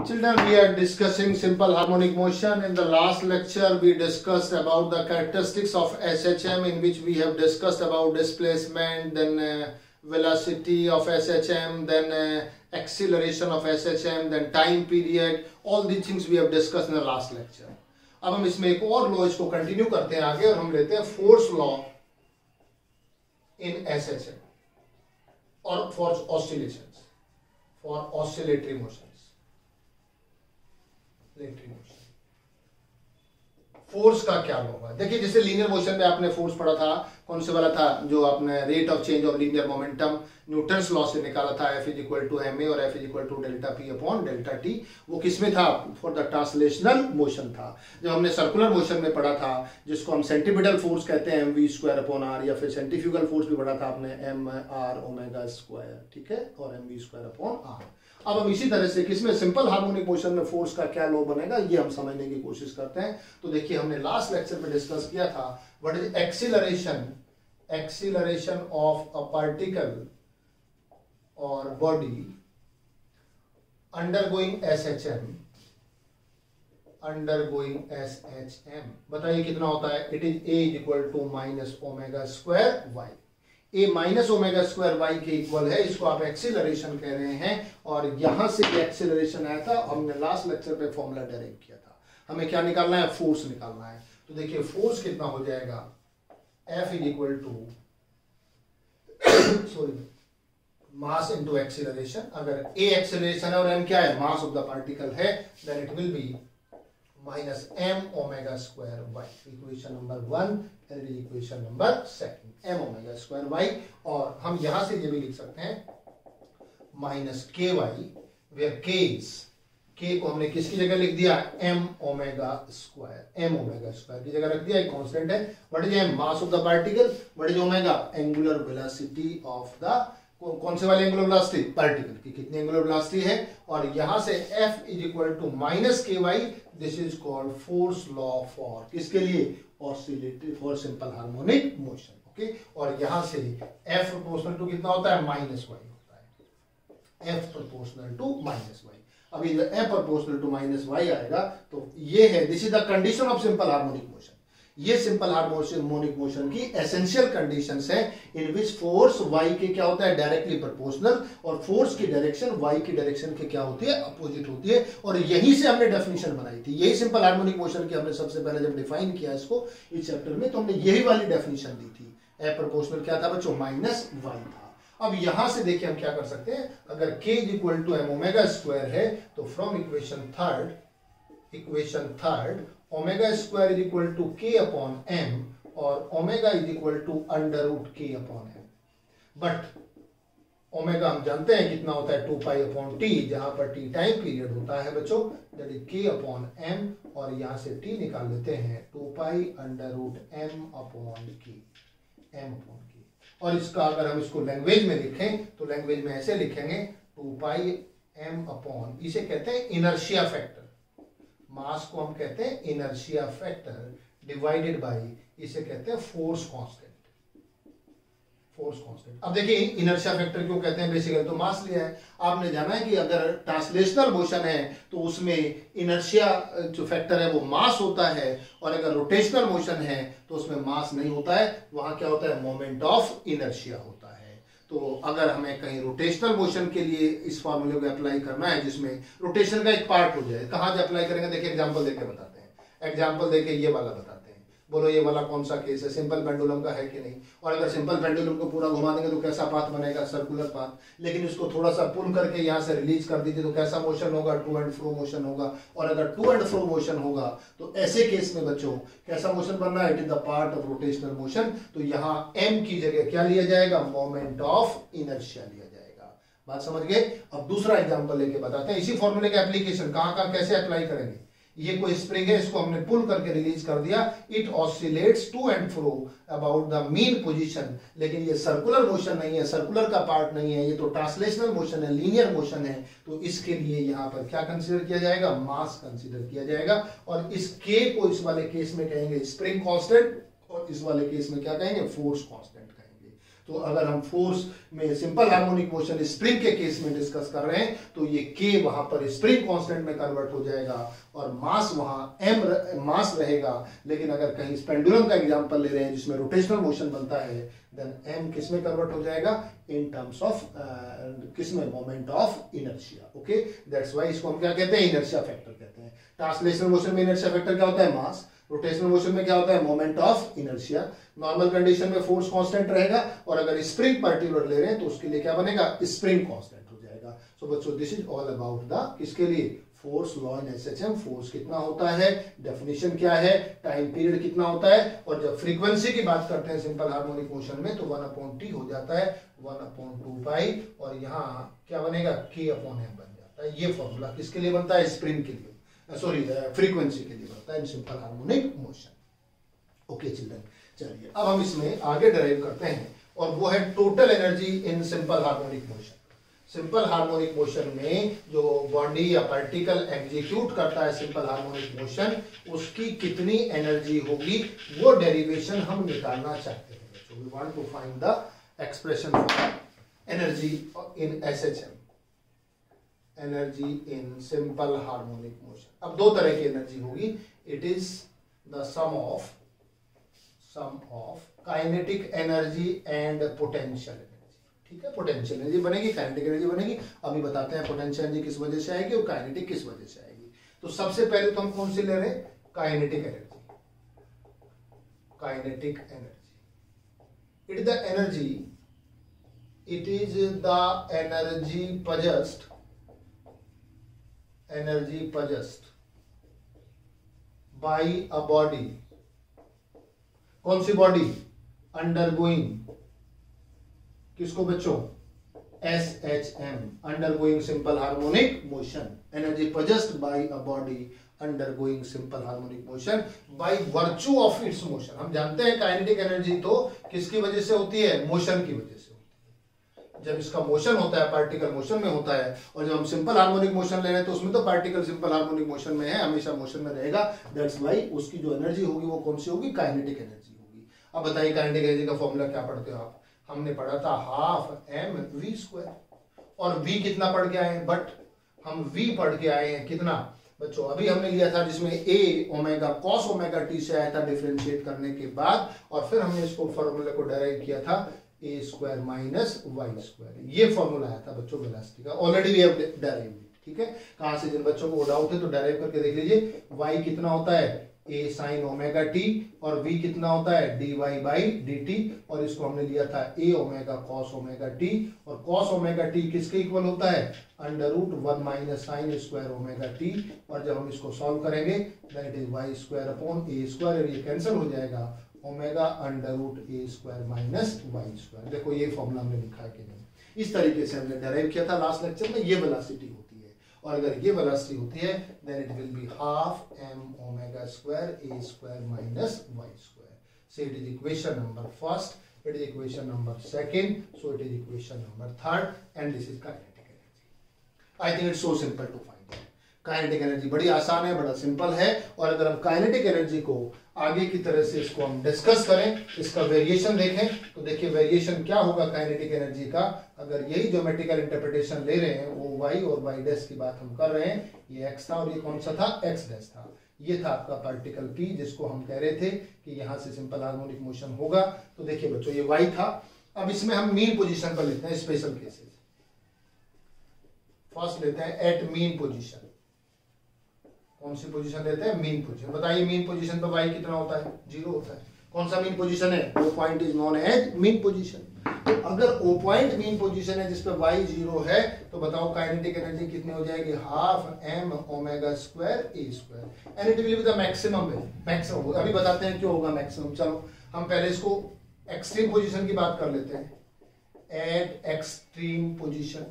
Children, we are discussing simple harmonic motion. In the last lecture, we discussed about the characteristics of SHM, in which we have discussed about displacement, then velocity of SHM, then acceleration of SHM, then time period. All these things we have discussed in the last lecture. अब हम इसमें एक और law इसको continue करते हैं आगे और हम लेते हैं फोर्स लॉ इन SHM और for oscillations, for oscillatory motions, force का क्या होगा। देखिए जैसे लीनियर मोशन में आपने फोर्स पढ़ा था, कौन से वाला था जो आपने rate of change of linear momentum Newton's law से निकाला था, F is equal to ma और F is equal to delta P upon delta T। वो किसमें था? फॉर द ट्रांसलेशनल मोशन था। जब हमने सर्कुलर मोशन में पढ़ा था जिसको हम सेंटीपिटल फोर्स कहते हैं mv स्क्वायर अपॉन r, या फिर सेंट्रीफ्यूगल फोर्स भी पढ़ा था आपने mr ओमेगा स्क्वायर, ठीक है, और mv स्क्वायर अपॉन r। अब हम इसी तरह से किसमें सिंपल हार्मोनिक मोशन में फोर्स का क्या लॉ बनेगा ये हम समझने की कोशिश करते हैं। तो देखिए हमने लास्ट लेक्चर में डिस्कस किया था what is acceleration of a particle और बॉडी अंडरगोइंग SHM। बताइए कितना होता है? It is a equal to minus omega square y. A minus omega square y के इक्वल है, इसको आप एक्सीलरेशन कह रहे हैं। और यहां से एक्सीलरेशन आया था, हमने लास्ट लेक्चर पे फॉर्मूला डायरेक्ट किया था। हमें क्या निकालना है? फोर्स निकालना है। तो देखिए फोर्स कितना हो जाएगा? F is equal to mass into acceleration. अगर ए एक्सीलरेशन है और m क्या है? मास ऑफ द पार्टिकल है, then it will be minus m omega square y. Equation number 1 and equation number 2 m omega square y. और हम यहां से ये भी लिख सकते हैं माइनस के वाई, वेयर के को हमने किसकी जगह लिख दिया? m ओमेगा स्क्वायर की जगह रख दिया। एक कांस्टेंट है। What is m? Mass of the particle. What is omega? Angular velocity of the, कौन से वाले एंगुलर वेलोसिटी? पार्टिकल की कितनी एंगुलर वेलोसिटी है। और यहां से F is equal to minus k y. This is called force law for किसके लिए? Oscillatory, for simple harmonic motion. Okay, और यहां से F प्रोपोर्शनल टू कितना होता है? माइनस वाई होता है। F proportional to minus y. अभी जब F proportional to minus y आएगा तो ये है, this is the condition of simple harmonic motion. ये सिंपल हार्मोनिक मोशन की एसेंशियल कंडीशंस है, इन विच फोर्स y के क्या होता है? डायरेक्टली प्रोपोर्शनल, और फोर्स की डायरेक्शन y की डायरेक्शन के क्या होती है? अपोजिट होती है। और यहीं से हमने डेफिनेशन बनाई थी। यही सिंपल हार्मोनिक मोशन की हमने सबसे पहले जब डिफाइन किया इसको इस चैप्टर में, तो हमने यही वाली डेफिनेशन दी थी। F प्रोपोर्शनल क्या था बच्चों? माइनस वाई था। अब यहां से देखिए हम क्या कर सकते हैं। अगर k is equal to m omega square है तो from equation third omega square is equal to k upon m और omega is equal to under root k upon m। But omega हम जानते हैं कितना होता है? 2 पाई अपॉन t, जहां पर t टाइम पीरियड होता है बच्चों, that is k upon m। और यहां से t निकाल लेते हैं 2 pi under root m upon k। और इसका अगर हम इसको लैंग्वेज में लिखें तो लैंग्वेज में ऐसे लिखेंगे 2 पाई m अपॉन, इसे कहते हैं इनर्शिया फैक्टर। मास को हम कहते हैं इनर्शिया फैक्टर डिवाइडेड बाय, इसे कहते हैं फोर्स कांस्टेंट। अब देखिए इनर्शिया फैक्टर क्यों कहते हैं? बेसिकली तो मास लिया है। आपने जाना है कि अगर ट्रांसलेशनल मोशन है तो उसमें इनर्शिया जो फैक्टर है वो मास होता है, और अगर रोटेशनल मोशन है तो उसमें मास नहीं होता है, वहां क्या होता है? मोमेंट ऑफ इनर्शिया होता है। तो अगर हमें कहीं रोटेशनल मोशन के लिए इस फॉर्मूले को अप्लाई करना है जिसमें रोटेशन का एक पार्ट हो जाए, कहां से अप्लाई करेंगे? देखिए एग्जांपल देके बताते हैं। एग्जांपल देके ये वाला बताते हैं। बोलो ये वाला कौन सा केस है? सिंपल पेंडुलम का है कि नहीं? और अगर सिंपल पेंडुलम को पूरा घुमा देंगे तो कैसा पाथ बनेगा? Circular path. लेकिन इसको थोड़ा सा पुल करके यहां से रिलीज कर दीजिए तो कैसा मोशन होगा? टू एंड फ्रो मोशन होगा। और अगर टू एंड फ्रो मोशन होगा तो ऐसे केस में बच्चों कैसा मोशन बनना है? It is the part of rotational motion. तो यहाँ m की जगह क्या लिया जाएगा? मोमेंट ऑफ इनर्शिया लिया जाएगा। बात समझ गए? अब दूसरा एग्जाम्पल लेके बताते हैं। इसी फॉर्मूले के एप्लीकेशन कहां कैसे अप्लाई करेंगे। ये कोई स्प्रिंग है, इसको हमने पुल करके रिलीज कर दिया। It oscillates to and fro about the mean position. लेकिन ये सर्कुलर मोशन नहीं है, सर्कुलर का पार्ट नहीं है, ये तो ट्रांसलेशनल मोशन है, लीनियर मोशन है। तो इसके लिए यहाँ पर क्या कंसीडर किया जाएगा? मास कंसीडर किया जाएगा। और इस k को इस वाले केस में कहेंगे स्प्रिंग कांस्टेंट, और इस वाले केस में क्या कहेंगे? फोर्स कांस्टेंट कहेंगे। तो तो अगर हम फोर्स में सिंपल हार्मोनिक मोशन स्प्रिंग के केस में डिस्कस कर रहे हैं तो ये k वहां पर स्प्रिंग कांस्टेंट में कन्वर्ट हो जाएगा और मास वहां m मास रहेगा। लेकिन अगर कहीं पेंडुलम का एग्जांपल ले रहे हैं जिसमें रोटेशनल मोशन बनता है देन m किस में कन्वर्ट हो जाएगा इन टर्म्स ऑफ किस में moment of inertia. Okay, that's why इसको हम क्या कहते हैं इनर्शिया फैक्टर कहते हैं। ट्रांसलेशनल मोशन में इनर्शिया फैक्टर क्या होता है मास, रोटेशनल मोशन में क्या होता है moment of inertia. Normal condition में फोर्स कांस्टेंट रहेगा और अगर स्प्रिंग पर्टिकुलर ले रहे हैं तो उसके लिए क्या बनेगा स्प्रिंग कांस्टेंट हो जाएगा। सो बच्चों this is all about the किसके लिए force law in SHM. Force कितना होता है, डेफिनेशन क्या है, टाइम पीरियड कितना होता है और जब फ्रीक्वेंसी की बात करते हैं सिंपल हार्मोनिक मोशन में तो 1/t हो जाता है 1/2 पाई और यहाँ क्या बनेगा k/m बन जाता है। ये फॉर्मूला किसके लिए बनता है स्प्रिंग के लिए, सॉरी फ्रीक्वेंसी के लिए बनता है इन simple harmonic motion. Okay children, चलिए अब हम इसमें आगे ड्राइव करते हैं और वो है total energy in simple harmonic motion. Simple harmonic motion में जो बॉडी या पार्टिकल एग्जीक्यूट करता है सिंपल हार्मोनिक मोशन उसकी कितनी एनर्जी होगी वो डेरिवेशन हम निकालना चाहते हैं। So we want to find the expression for energy in SHM, energy in simple harmonic motion. अब दो तरह की एनर्जी होगी, it is the sum of kinetic energy and potential energy. ठीक है, पोटेंशियल एनर्जी बनेगी, काइनेटिक एनर्जी बनेगी। अभी बताते हैं पोटेंशियल एनर्जी किस वजह से आएगी और काइनेटिक किस वजह से आएगी। तो सबसे पहले तो हम कौन सी ले रहे हैं kinetic energy. Kinetic energy it is the energy, it is the energy possessed by a body। कौन सी बॉडी अंडरगोइंग किसको बच्चों SHM, undergoing simple harmonic motion. Energy possessed by a body undergoing simple harmonic motion by virtue of its motion. हम जानते हैं kinetic energy तो किसकी वजह से होती है मोशन की वजह से होती है। जब इसका मोशन होता है पार्टिकल मोशन में होता है और जब हम सिंपल हार्मोनिक मोशन ले रहे हैं तो उसमें तो पार्टिकल सिंपल हार्मोनिक मोशन में है, हमेशा मोशन में रहेगा। दैट्स व्हाई उसकी जो एनर्जी होगी वो कौन सी होगी काइनेटिक एनर्जी होगी। अब बताइए काइनेटिक एनर्जी का फॉर्मूला क्या पढ़ते हो आप, हमने पढ़ा था हाफ mv² और v कितना पढ़ के आए हैं, बट हम v पढ़ के आए हैं कितना बच्चों अभी हमने लिया था जिसमें a omega cos omega t से आया था डिफरेंशिएट करने के बाद और फिर हमने इसको फॉर्मूले को डेराइव किया था a² माइनस y²। ये फॉर्मूला आया था बच्चों वेलोसिटी का, ऑलरेडी वी हैव डेराइव्ड। ठीक है, कहां से जिन बच्चों को डाउट है तो डेराइव करके देख लीजिए। y कितना होता है a sin ओमेगा t और v कितना होता है dy बाई dt और इसको हमने लिया था a omega cos omega t और cos ओमेगा t किसके इक्वल होता है √1 minus sine square omega t और जब हम इसको सॉल्व करेंगे then it is y² upon a² और ये कैंसिल हो जाएगा ओमेगा √a² माइनस y²। देखो ये फॉर्मूला हमने लिखा है कि नहीं, इस तरीके से हमने डेराइव किया था लास्ट लेक्चर में। ये वेलोसिटी होती है और अगर ये वेलोसिटी होती है then it will be half m ओमेगा² a² minus y²। So it is equation number first, it is equation number second, so it is equation number third and this is kinetic energy। I think it's so simple to find। Kinetic energy बड़ी आसान है, बड़ा simple है और अगर हम kinetic energy को आगे की तरह से इसको हम डिस्कस करें, इसका वेरिएशन देखें तो देखिए वेरिएशन क्या होगा काइनेटिक एनर्जी का। अगर यही ज्योमेट्रिकल इंटरप्रिटेशन ले रहे हैं वो y और y डैश की बात हम कर रहे हैं, ये x था और ये कौन सा था x डैश था। ये था आपका पार्टिकल p जिसको हम कह रहे थे कि यहां से सिंपल हार्मोनिक मोशन होगा। तो देखिए बच्चों ये y था। अब इसमें हम मीन पोजीशन पर लेते हैं स्पेशल केसेस। फर्स्ट लेते हैं एट मीन पोजीशन। कौन सी पोजीशन लेते हैं मीन पोजीशन। बताइए मीन पोजीशन पर y कितना होता है 0 होता है। कौन सा मीन पोजीशन है वो point is known as mean position. तो अगर ओ पॉइंट मीन पोजीशन है जिस पे y 0 है तो बताओ काइनेटिक एनर्जी कितनी हो जाएगी हाफ m ओमेगा² a² and it will be the maximum. Maximum अभी बताते हैं क्यों होगा मैक्सिमम। चलो हम पहले इसको एक्सट्रीम पोजीशन की बात कर लेते हैं। Eight extreme position,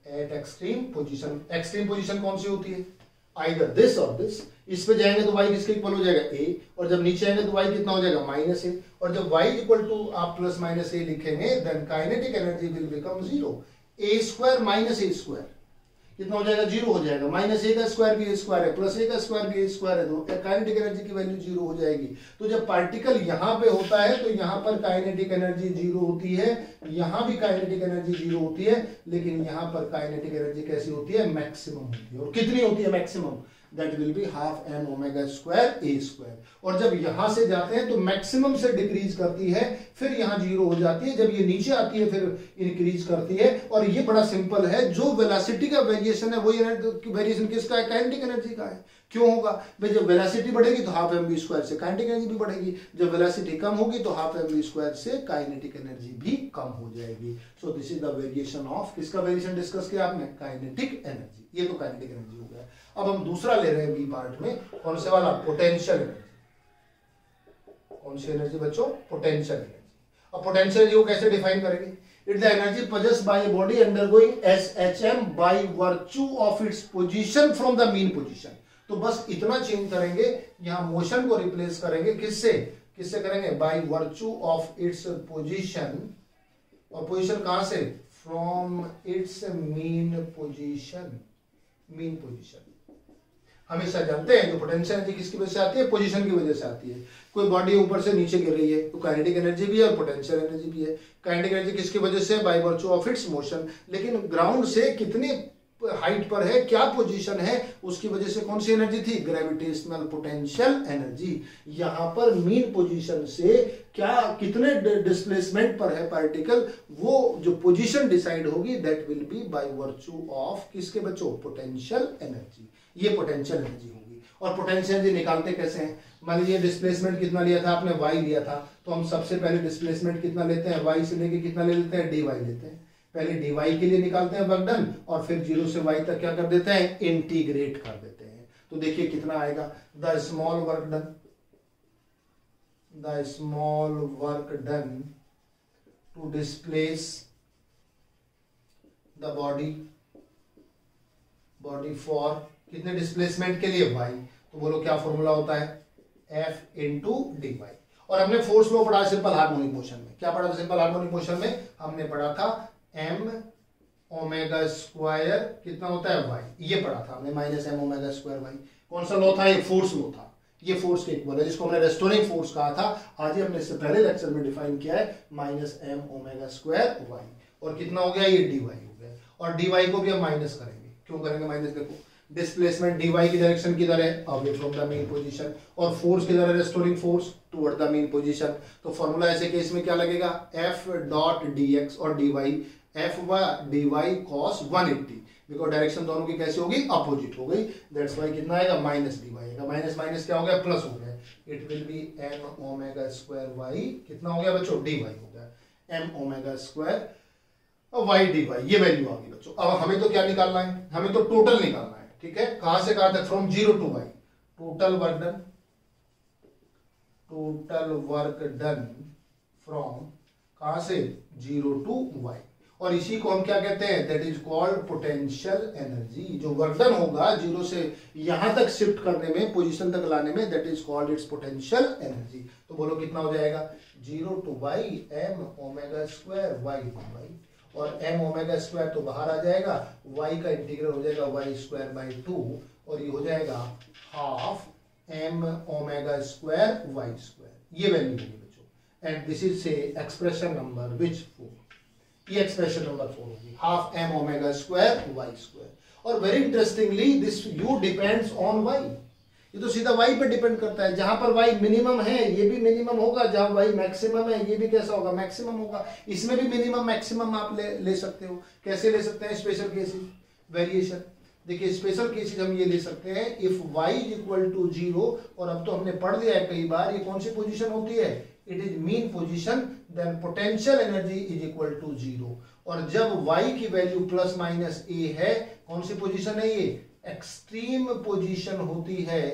eight extreme position. Extreme position कौन सी होती है आइदर दिस और दिस। इस पे जाएंगे तो y किसके इक्वल हो जाएगा a और जब नीचे आएंगे तो y कितना हो जाएगा -a और जब y इक्वल टू आप प्लस माइनस a लिखेंगे then kinetic energy will become 0 a² minus a²। कितना हो जाएगा, जीरो हो जाएगा। माइनस ए का स्क्वायर भी ए स्क्वायर है, प्लस ए का स्क्वायर भी ए स्क्वायर है, तो काइनेटिक एनर्जी की वैल्यू जीरो हो जाएगी। तो जब पार्टिकल यहाँ पे होता है तो यहाँ पर काइनेटिक एनर्जी जीरो होती है, यहाँ भी काइनेटिक एनर्जी जीरो होती है, लेकिन यहाँ पर काइनेटिक एनर्जी कैसी होती है, मैक्सिमम होती है। और कितनी होती है maximum, that will be half m omega square a square. और जब यहां से जाते हैं तो मैक्सिमम से डिक्रीज करती है, फिर यहां जीरो हो जाती है, जब ये नीचे आती है फिर इंक्रीज करती है। और ये बड़ा सिंपल है, जो वेलोसिटी का वेरिएशन है वही वेरिएशन किसका है, काइनेटिक एनर्जी का है। क्यों होगा भाई, जब वेलोसिटी बढ़ेगी तो हाफ एम वी स्क्वायर से काइनेटिक एनर्जी भी बढ़ेगी, जब वेलोसिटी कम होगी तो हाफ एम वी स्क्वायर से काइनेटिक एनर्जी भी कम हो जाएगी। So this is the variation of, किसका वेरिएशन डिस्कस किया आपने, काइनेटिक एनर्जी। ये तो काइनेटिक एनर्जी हो गया। अब हम दूसरा ले रहे हैं बी पार्ट में, कौन से वाला, पोटेंशियल एनर्जी। कौन सी एनर्जी बच्चों, पोटेंशियल एनर्जी। अब पोटेंशियल एनर्जी को कैसे डिफाइन करेंगे, it's the energy possessed by a body undergoing SHM by virtue of its position from the mean position। तो बस इतना चेंज करेंगे, यहां मोशन को रिप्लेस करेंगे, किससे किससे करेंगे, by virtue of its position. और पोजीशन कहां से, from its mean position. Mean position हमेशा जानते हैं जो पोटेंशियल एनर्जी किसकी वजह से आती है, पोजीशन की वजह से आती है। कोई बॉडी ऊपर से नीचे गिर रही है तो काइनेटिक एनर्जी भी है और पोटेंशियल एनर्जी भी है। काइनेटिक एनर्जी किसकी वजह से, by virtue of its motion. लेकिन ग्राउंड से कितनी हाइट पर है, क्या पोजीशन है, उसकी वजह से कौन सी एनर्जी थी, ग्रेविटेशनल पोटेंशियल एनर्जी। यहां पर मीन पोजीशन से क्या कितने डिस्प्लेसमेंट पर है पार्टिकल, वो जो पोजीशन डिसाइड होगी, that will B by virtue of किसके बच्चों, पोटेंशियल एनर्जी। ये पोटेंशियल एनर्जी होगी। और पोटेंशियल एनर्जी निकालते कैसे हैं, मान लीजिए डिस्प्लेसमेंट कितना लिया था आपने, y लिया था, तो हम सबसे पहले डिस्प्लेसमेंट कितना लेते हैं, y से लेके कितना ले लेते हैं, dy लेते हैं। पहले dy के लिए निकालते हैं वर्क डन, और फिर 0 से y तक क्या कर देते हैं, इंटीग्रेट कर देते हैं। तो देखिए कितना आएगा, the small work done, the small work done to displace the body for कितने डिस्प्लेसमेंट के लिए, y। तो बोलो क्या फॉर्मूला होता है, F इंटू dy। और हमने फोर्स लॉ पढ़ा सिंपल हार्मोनिक मोशन में, क्या पढ़ा था सिंपल हार्मोनिक मोशन में, हमने पढ़ा था m ओमेगा स्क्वायर कितना होता है, y। ये पढ़ा था हमने, minus m omega square y। कौन सा लॉ था, ये फोर्स लॉ था। ये फोर्स के इक्वल है, जिसको हमने रेस्टोरिंग फोर्स कहा था। आज ही हमने इससे पहले लेक्चर में डिफाइन किया है, minus m omega square y। और कितना हो गया, ये dy हो गया। और dy को भी हम माइनस करेंगे, क्यों करेंगे माइनस, देखो डिस्प्लेसमेंट dy की डायरेक्शन किधर है, away from the main position, और फोर्स किधर है, restoring force toward the main position. तो फॉर्मूला ऐसे केस में क्या लगेगा, f डॉट dx और dy, f dy cos 180, because direction दोनों की कैसी होगी, अपोजिट हो गई। दैट्स वाई कितना आएगा, माइनस dy आएगा। माइनस माइनस क्या हो गया, प्लस हो गया। It will B m omega square y, कितना हो गया बच्चों, dy हो गया, m omega square y dy। ये वैल्यू आ गई बच्चों। अब हमें तो क्या निकालना है, हमें तो टोटल निकालना है, ठीक है। कहां से कहां तक, from 0 to y, total work done, total work done from कहां से, 0 टू y। और इसी को हम क्या कहते हैं, that is called potential energy. जो वर्क डन होगा 0 से यहां तक शिफ्ट करने में, पोजीशन तक लाने में, that is called its potential energy. तो बोलो कितना हो जाएगा, 0 to y m omega square y dy। और m ओमेगा स्क्वायर तो बाहर आ जाएगा, y का इंटीग्रल हो जाएगा y स्क्वायर बाई 2, और ये हो जाएगा half m omega square y square. ये वैल्यू होगी बच्चों। एंड दिस इज से एक्सप्रेशन नंबर विच 4, ये एक्सप्रेशन नंबर 4 होगी, half m omega square y square. और very interestingly this u depends on y। ये तो सीधा y पे डिपेंड करता है। जहां पर y मिनिमम है ये भी मिनिमम होगा, जहां y मैक्सिमम है ये भी कैसा होगा, मैक्सिमम होगा। इसमें भी मिनिमम मैक्सिमम आप ले सकते हो। कैसे ले सकते हैं, स्पेशल केसेस, वेरिएशन। देखिए स्पेशल केसेस हम ये ले सकते हैं, if y is equal to 0, और अब तो हमने पढ़ लिया है कई बार, ये कौन सी पोजीशन होती है, it is mean position, then potential energy is equal to 0। और जब y की वैल्यू प्लस माइनस a है, कौन सी पोजीशन है ये, एक्सट्रीम पोजीशन होती है,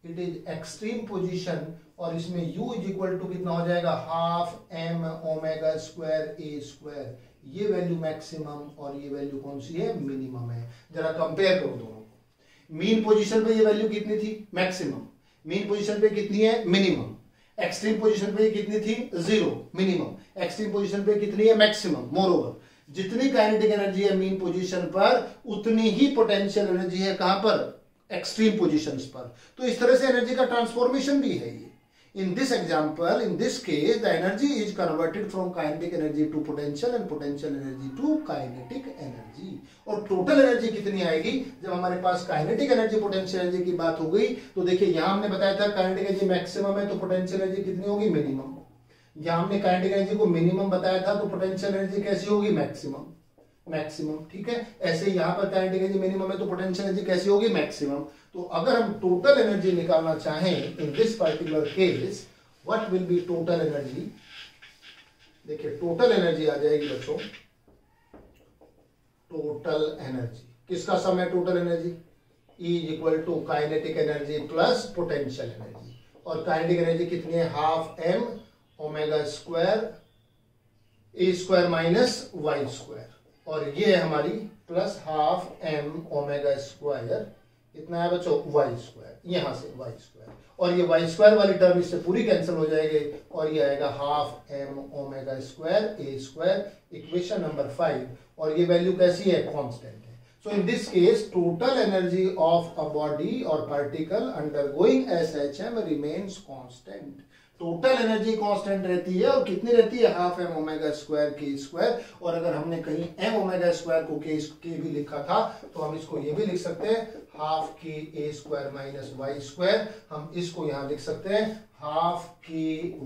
इट इज एक्सट्रीम पोजीशन। और इसमें u इज इक्वल टू कितना हो जाएगा, half m omega square a square. ये वैल्यू मैक्सिमम और ये वैल्यू कौन सी है, मिनिमम है। जरा कंपेयर करो दोनों को। मीन पोजीशन पे ये वैल्यू कितनी थी, मैक्सिमम। मीन पोजीशन पे कितनी है, मिनिमम। एक्सट्रीम पोजीशन पे कितनी थी, 0 मिनिमम। एक्सट्रीम पोजीशन पे कितनी है, मैक्सिमम। मोर ओवर जितनी काइनेटिक एनर्जी है मीन पोजीशन पर, उतनी ही पोटेंशियल एनर्जी है कहां पर, एक्सट्रीम पोजीशंस पर। तो इस तरह से एनर्जी का ट्रांसफॉर्मेशन भी है ये। In this example, in this case, the energy is converted from kinetic energy to potential and potential energy to kinetic energy। और टोटल एनर्जी कितनी आएगी जब हमारे पास काइनेटिक एनर्जी पोटेंशियल एनर्जी की बात हो गई। तो देखिए यहां हमने बताया था काइनेटिक एनर्जी मैक्सिमम है तो पोटेंशियल एनर्जी कितनी होगी, मिनिमम। यहां हमने काइनेटिक एनर्जी को मिनिमम बताया था तो पोटेंशियल एनर्जी कैसी होगी, मैक्सिमम। मैक्सिमम, ठीक है। ऐसे यहां पर काइनेटिक एनर्जी मिनिमम है तो पोटेंशियल एनर्जी कैसी होगी, मैक्सिमम। तो अगर हम टोटल एनर्जी निकालना चाहें in this particular case, what will be total energy. देखिए टोटल एनर्जी आ जाएगी बच्चों, टोटल एनर्जी किसका सम है, total energy E is equal to kinetic energy plus potential energy. और काइनेटिक एनर्जी कितनी है, half m omega square a square minus y square. और ये है हमारी plus half m omega square, इतना है बच्चों वाई स्क्वायर, यहां से वाई स्क्वायर। और ये वाई स्क्वायर वाली टर्म इससे पूरी कैंसिल हो जाएगी और ये आएगा half m omega square a square, equation number 5। और ये वैल्यू कैसी है, कांस्टेंट है। So in this case total energy of a body और particle undergoing SHM remains constant. Total energy constant रहती है और कितनी रहती है, हाफ एम ओमेगा स्क्वायर के स्क्वायर। और अगर हमने कहीं एम ओमेगा स्क्वायर को के भी लिखा था तो हम इसको ये भी लिख सकते हैं हाफ के ए स्क्वायर माइनस वाई स्क्वायर। हम इसको यहां लिख सकते हैं हाफ के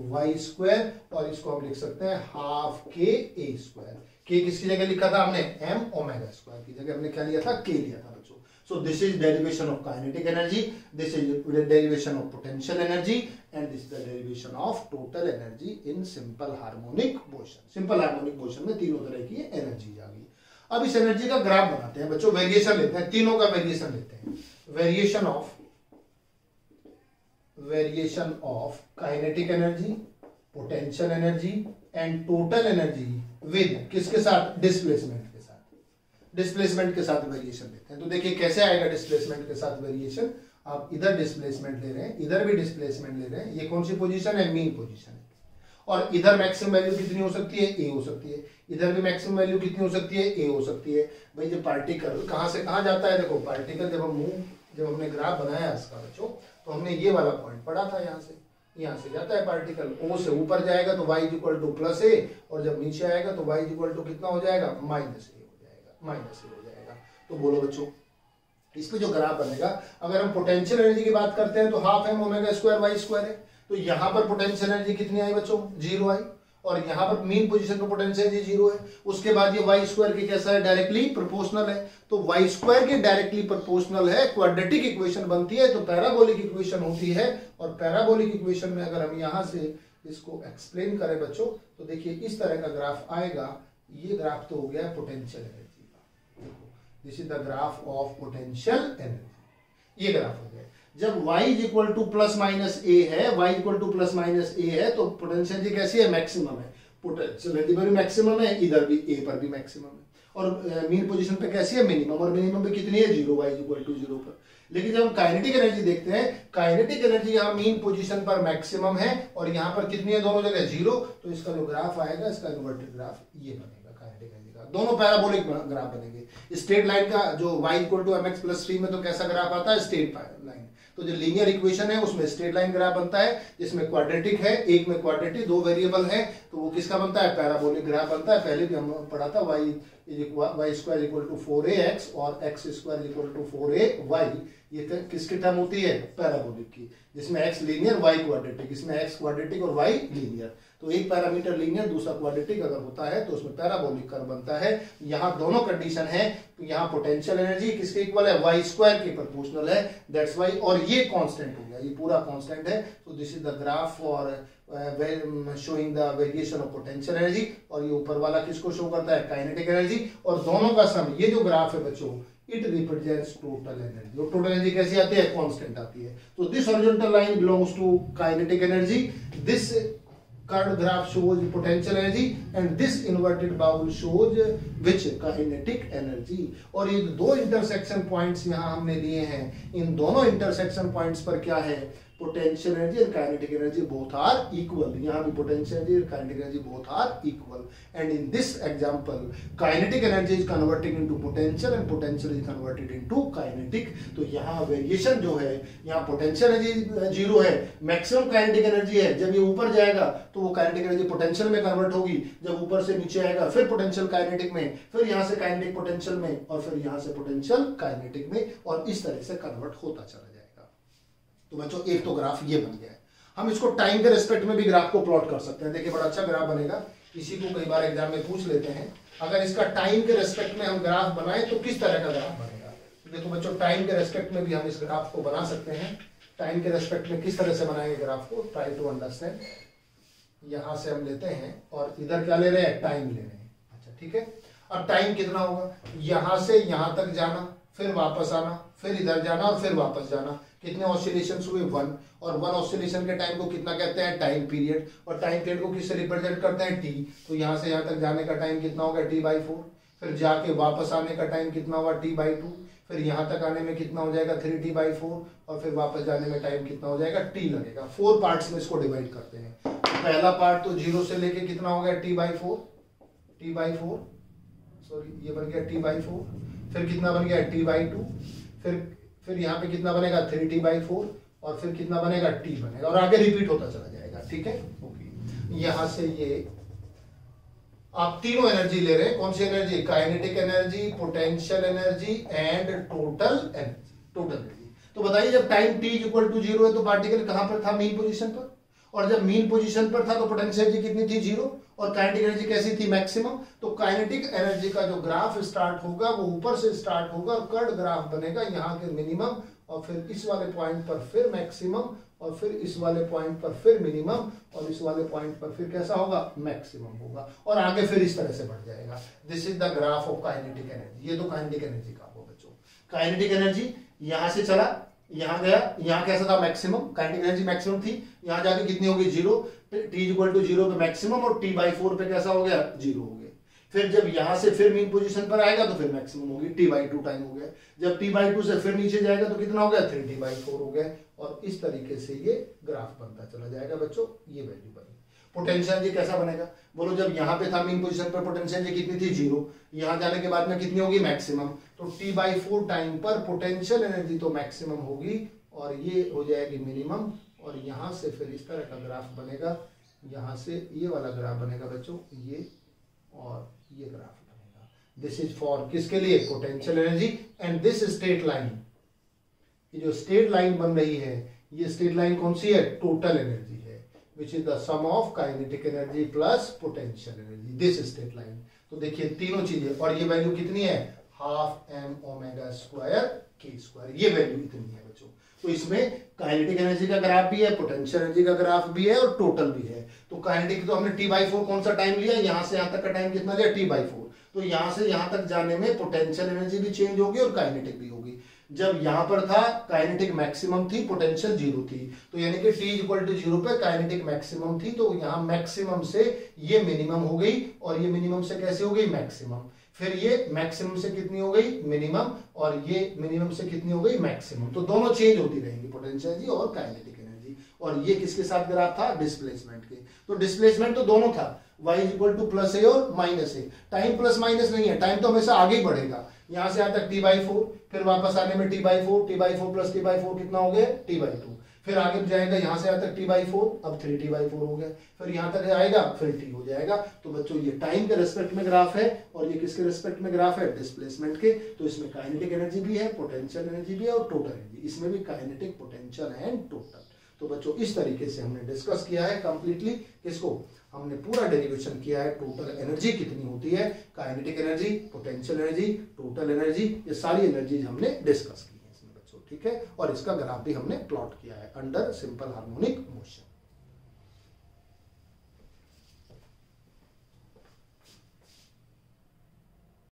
वाई स्क्वायर और इसको हम लिख सकते हैं हाफ के ए स्क्वायर। के किसकी जगह लिखा था हमने, एम ओमेगा स्क्वायर की जगह हमने क्या लिया था, के लिया था बच्चों। So this is derivation of kinetic energy, this is derivation of potential energy, and this is the derivation of total energy in simple harmonic motion। Simple harmonic motion में तीनों तरह की एनर्जी आ गई। अब इस एनर्जी का ग्राफ बनाते हैं बच्चों, वेरिएशन लेते हैं, तीनों का वेरिएशन लेते हैं। Variation of kinetic energy, potential energy and total energy with किसके साथ, डिस्प्लेसमेंट डिस्प्लेसमेंट के साथ वेरिएशन लेते हैं। तो देखिए कैसे आएगा डिस्प्लेसमेंट के साथ वेरिएशन। आप इधर डिस्प्लेसमेंट ले रहे हैं, इधर भी डिस्प्लेसमेंट ले रहे हैं, ये कौन सी पोजीशन है, मीन पोजीशन है। और इधर मैक्सिमम वैल्यू कितनी हो सकती है, ए हो सकती है। इधर भी मैक्सिमम वैल्यू कितनी हो सकती है, ए हो सकती है। भाई जब पार्टिकल कहां से कहां जाता है, देखो पार्टिकल जब हमने ग्राफ बनाया इसका बच्चों, तो हमने ये वाला पॉइंट पढ़ा था, यहाँ से जाता है पार्टिकल, ओ से ऊपर जाएगा तो y इक्वल टू प्लस ए, और जब नीचे आएगा तो y इक्वल टू कितना हो जाएगा, माइनस ए हो जाएगा। तो बोलो बच्चों इस पे जो ग्राफ बनेगा, अगर हम पोटेंशियल एनर्जी की बात करते हैं तो half m omega square y square है। तो यहां पर पोटेंशियल एनर्जी कितनी आई बच्चों, 0 आई। और यहां पर मीन पोजीशन पर पोटेंशियल एनर्जी 0 है। उसके बाद ये वाई स्क्वायर की कैसा है, डायरेक्टली प्रोपोर्शनल है। तो वाई स्क्वायर के डायरेक्टली प्रोपोर्शनल है, क्वाड्रेटिक इक्वेशन बनती है तो पैराबोलिक इक्वेशन होती है। और पैराबोलिक इक्वेशन में अगर हम यहां से इसको एक्सप्लेन करें बच्चों, तो देखिए इस तरह का ग्राफ आएगा। ये ग्राफ तो हो गया पोटेंशियल एनर्जी का, this is the graph of potential energy. ये ग्राफ हो गया। जब y is equal to plus minus a है, y equal to plus minus a है, तो पोटेंशियल एनर्जी कैसी है, मैक्सिमम है। पोटेंशियल एनर्जी पर भी मैक्सिमम है, इधर भी ए पर भी मैक्सिमम है। और मीन पोजीशन पे कैसी है, मिनिमम। और मिनिमम पे कितनी है, 0, y इक्वल टू 0 पर। लेकिन जब हम काइनेटिक एनर्जी देखते हैं, काइनेटिक एनर्जी यहाँ मीन पोजीशन पर मैक्सिमम है और यहाँ पर कितनी है, दोनों जगह 0। तो इसका जो ग्राफ आएगा, इसका इन्वर्टेड ग्राफ ये बनेगा काइनेटिक एनर्जी का। दोनों पैराबोलिक ग्राफ बनेंगे। स्ट्रेट लाइन का जो y equal to mx plus 3 में तो कैसा ग्राफ आता है, स्ट्रेट लाइन। तो जो लीनियर इक्वेशन है उसमें स्ट्रेट लाइन ग्राफ बनता है, जिसमें क्वाड्रेटिक है, एक में क्वाड्रेटिक, 2 वेरिएबल है, तो वो किसका बनता है, पैराबोलिक ग्राफ बनता है। पहले भी हम पढ़ा था y square equal to 4ax और x square equal to 4ay। ये किसकी टर्म होती है, पैराबोलिक की, जिसमें x लीनियर y क्वाड्रेटिक। इसमें x क्वाड्रेटिक और y लीनियर। तो एक पैरामीटर लीनियर, दूसरा क्वाड्रेटिक अगर होता है तो उसमें पैराबोलिक कर्व बनता है। यहाँ दोनों कंडीशन है। तो यहाँ पोटेंशियल एनर्जी किसके इक्वल है, y स्क्वायर के प्रोपोर्शनल है, दैट्स वाई। और ये कांस्टेंट हो गया, ये पूरा कांस्टेंट है। तो this is the graph for showing the variation of potential energy. और ये ऊपर वाला किसको शो करता है, काइनेटिक एनर्जी। और दोनों का सम, ये जो ग्राफ है बच्चों, इट रिप्रेजेंट्स टोटल एनर्जी। और टोटल एनर्जी कैसी आती है, कांस्टेंट आती है। तो this horizontal line belongs to kinetic energy, this curved graph shows potential energy and this inverted bowl shows which kinetic energy। और ये दो इंटरसेक्शन पॉइंट्स यहाँ हमने लिए हैं, इन दोनों इंटरसेक्शन पॉइंट्स पर क्या है, potential energy and kinetic energy both are equal. यहाँ भी potential energy and kinetic energy both are equal. And in this example, kinetic energy is converting into potential and potential is converted into kinetic. तो यहाँ variation जो है, यहाँ potential energy zero है, maximum kinetic energy है. जब ये ऊपर जाएगा तो वो kinetic energy potential में कन्वर्ट होगी, जब ऊपर से नीचे आएगा फिर potential kinetic में, फिर यहाँ से kinetic potential में, और फिर यहाँ से potential kinetic में, और इस तरह से कन्वर्ट होता चला जाएगा. तो बच्चों एक तो ग्राफ ये बन गया है. हम इसको टाइम के रेस्पेक्ट में भी ग्राफ को प्लॉट कर सकते हैं. देखिए बड़ा अच्छा ग्राफ बनेगा. इसी को कई बार एग्जाम में पूछ लेते हैं. अगर इसका टाइम के रेस्पेक्ट में हम ग्राफ बनाएं तो किस तरह का ग्राफ बनेगा. देखो बच्चों टाइम के रेस्पेक्ट में भी हम इस ग्राफ को बना सकते हैं. टाइम के रेस्पेक्ट में किस तरह से बनाएंगे ग्राफ को, ट्राई टू अंडरस्टैंड. यहां से हम लेते हैं और इधर क्या ले रहे हैं, टाइम ले रहे हैं. अच्छा ठीक है. अब टाइम कितना होगा, यहां से यहां तक जाना, फिर वापस आना, फिर इधर जाना और फिर वापस जाना. कितने ऑसिलेशंस हुए, 1. और 1 ऑसिलेशन के टाइम को कितना कहते हैं, टाइम पीरियड. और टाइम पीरियड को किससे रिप्रेजेंट करते हैं, टी. तो यहां से यहां तक जाने का टाइम कितना होगा, t/4. फिर जाके वापस आने का टाइम कितना होगा, t/2. फिर यहां तक आने में कितना हो जाएगा, 3t/4. और फिर वापस जाने में टाइम कितना हो जाएगा, t लगेगा. 4 पार्ट्स में इसको डिवाइड करते हैं. पहला पार्ट तो 0 से लेके कितना हो गया, t/4. सॉरी ये बन गया t/4. फिर कितना बन गया, t/2. फिर यहाँ पे कितना बनेगा, 3t/4. और फिर कितना बनेगा, t बनेगा. और आगे रिपीट होता चला जाएगा. ठीक है. ओके. यहां से ये आप तीनों एनर्जी ले रहे हैं. कौन सी energy, kinetic energy, potential energy and total energy. तो बताइए जब टाइम t = 0 है तो पार्टिकल कहां पर था, मीन पोजीशन पर. और जब मीन पोजीशन पर था तो पोटेंशियल एनर्जी कितनी थी, 0. और काइनेटिक एनर्जी कैसी थी, मैक्सिमम. तो काइनेटिक एनर्जी का जो ग्राफ स्टार्ट होगा वो ऊपर से स्टार्ट होगा और कर्व ग्राफ बनेगा. यहाँ के मिनिमम, और फिर इस वाले पॉइंट पर फिर मैक्सिमम, और फिर इस वाले पॉइंट पर फिर मिनिमम, और इस वाले पॉइंट पर फिर कैसा होगा, मैक्सिमम होगा. और आगे फिर इस तरह से बढ़ जाएगा. This is the graph of kinetic energy. ये तो काइनेटिक एनर्जी का हो बच्चों. काइनेटिक एनर्जी यहां से चला, यहां गया, यहां कैसा था, मैक्सिमम. काइनेटिक एनर्जी मैक्सिमम थी. यहां जाके कितनी होगी, 0. t = 0 पे मैक्सिमम, और t/4 पे कैसा हो गया, 0 हो गया. फिर जब यहां से फिर मीन पोजीशन पर आएगा तो फिर मैक्सिमम होगी, t/2 टाइम हो गया. जब t/2 से फिर नीचे जाएगा तो कितना हो गया, 3t/4 हो गया. और इस तरीके से ये ग्राफ बनता चला जाएगा बच्चों. ये वैल्यू बनी. पोटेंशियल एनर्जी कैसा बनेगा, बोलो जब यहां पे था मीन पोजीशन पर पोटेंशियल एनर्जी कितनी थी, 0. यहां जाने के बाद में कितनी होगी, मैक्सिमम. तो t/4 टाइम पर पोटेंशियल एनर्जी तो मैक्सिमम होगी और ये हो जाएगी मिनिमम. और यहां से फिर इस तरह का ग्राफ बनेगा. यहां से ये वाला ग्राफ बनेगा बच्चों, ये और ये ग्राफ बनेगा. दिस इज फॉर किसके लिए, potential energy. And this straight line, ये जो स्ट्रेट लाइन बन रही है, ये स्ट्रेट लाइन कौन सी है, टोटल एनर्जी है, which is the sum of kinetic energy plus potential energy. This straight line. तो देखिए तीनों चीजें. और ये वैल्यू कितनी है, 12m ω² k². ये वैल्यू इतनी है बच्चों. तो इसमें काइनेटिक एनर्जी का ग्राफ भी है, पोटेंशियल एनर्जी का ग्राफ भी है और टोटल भी है. तो काइनेटिक तो हमने t/4 कौन सा टाइम लिया, यहां से यहां तक का टाइम कितना लिया, t/4. तो यहां से यहां तक जाने में पोटेंशियल एनर्जी भी चेंज होगी और काइनेटिक भी होगी. जब यहां पर था काइनेटिक मैक्सिमम थी, पोटेंशियल 0 थी. तो यानी कि t = 0 पे काइनेटिक मैक्सिमम थी. तो यहां मैक्सिमम से ये मिनिमम हो गई और ये मिनिमम से कैसे हो गई, मैक्सिमम. फिर ये मैक्सिमम से कितनी हो गई, मिनिमम. और ये मिनिमम से कितनी हो गई, मैक्सिमम. तो दोनों चेंज होती रहेंगी, पोटेंशियल एनर्जी और काइनेटिक एनर्जी. और ये किसके साथ ग्राफ था, डिस्प्लेसमेंट के. तो डिस्प्लेसमेंट तो दोनों था, y = +a और -a. टाइम प्लस माइनस नहीं है, टाइम तो हमेशा आगे ही बढ़ेगा. यहां से यहां तक t/4, फिर वापस आने में t/4 + t/4 कितना हो गया, t/2. फिर आगे जाएगा यहां से यहां तक t/4, अब 3t/4 हो गया. फिर यहां तक आएगा फिर t हो जाएगा. तो बच्चों ये टाइम के रेस्पेक्ट में ग्राफ है और ये किसके रेस्पेक्ट में ग्राफ है, डिस्प्लेसमेंट के. तो इसमें काइनेटिक एनर्जी भी है, पोटेंशियल एनर्जी भी है और टोटल एनर्जी. इसमें भी काइनेटिक, पोटेंशियल एंड टोटल. तो बच्चों इस तरीके से हमने डिस्कस किया है कंप्लीटली. किसको, हमने पूरा डेरिवेशन किया है. टोटल एनर्जी कितनी होती है, kinetic energy, potential energy, total energy, ये सारी एनर्जीज हमने डिस्कस की है इसमें बच्चों. ठीक है. और इसका ग्राफ भी हमने प्लॉट किया है अंडर सिंपल हार्मोनिक मोशन.